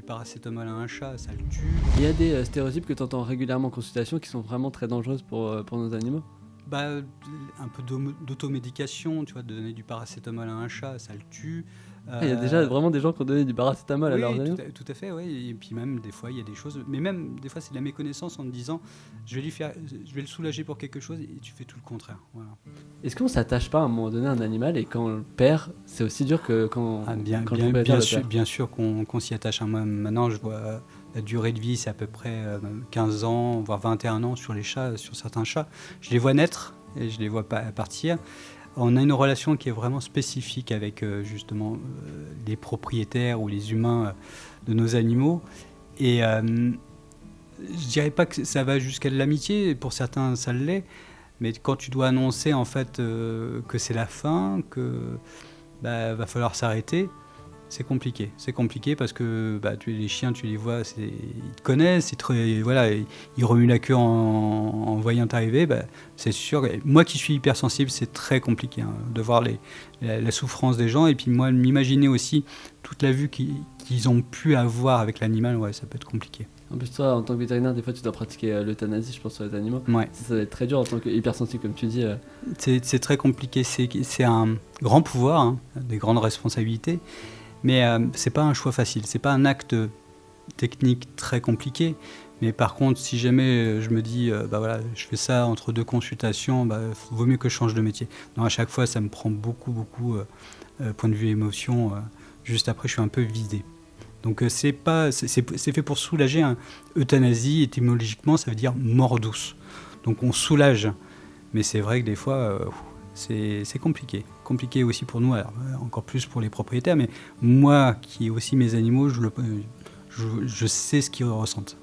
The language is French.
paracétamol à un chat, ça le tue. Il y a des stéréotypes que tu entends régulièrement en consultation qui sont vraiment très dangereuses pour nos animaux. Bah, un peu d'automédication, tu vois, de donner du paracétamol à un chat, ça le tue. Il y a déjà vraiment des gens qui ont donné du paracétamol à Oui, leurs animaux. tout à fait, oui. Et puis même, des fois, il y a des choses... Mais même, des fois, c'est de la méconnaissance en te disant, je vais le soulager pour quelque chose, et tu fais tout le contraire. Voilà. Est-ce qu'on s'attache pas à un moment donné à un animal et quand on le perd, c'est aussi dur que quand, Ah, quand le propriétaire le perd? bien sûr qu'on s'y attache. Moi, maintenant, je vois la durée de vie, c'est à peu près 15 ans, voire 21 ans sur les chats, sur certains chats. Je les vois naître et je les vois partir. On a une relation qui est vraiment spécifique avec justement les propriétaires ou les humains de nos animaux. Et je dirais pas que ça va jusqu'à de l'amitié, pour certains ça l'est, mais quand tu dois annoncer en fait que c'est la fin, que va falloir s'arrêter, c'est compliqué. C'est compliqué parce que les chiens, tu les vois, ils te connaissent, ils remuent la queue en voyant t'arriver. C'est sûr. Moi qui suis hypersensible, c'est très compliqué de voir la souffrance des gens. Et puis moi, m'imaginer aussi toute la vue qu'ils ont pu avoir avec l'animal, ouais, ça peut être compliqué. En plus, toi, en tant que vétérinaire, des fois, tu dois pratiquer l'euthanasie, je pense, sur les animaux. Ouais. Ça va être très dur en tant qu'hypersensible, comme tu dis. C'est très compliqué. C'est un grand pouvoir, des grandes responsabilités. Mais c'est pas un choix facile, c'est pas un acte technique très compliqué. Mais par contre, si jamais je me dis, je fais ça entre 2 consultations, vaut mieux que je change de métier. Non, à chaque fois, ça me prend beaucoup, point de vue émotion. Juste après, je suis un peu vidé. Donc c'est fait pour soulager. Euthanasie, étymologiquement, ça veut dire mort douce. Donc on soulage. Mais c'est vrai que des fois... c'est compliqué aussi pour nous, alors, encore plus pour les propriétaires, mais moi qui ai aussi mes animaux, je sais ce qu'ils ressentent.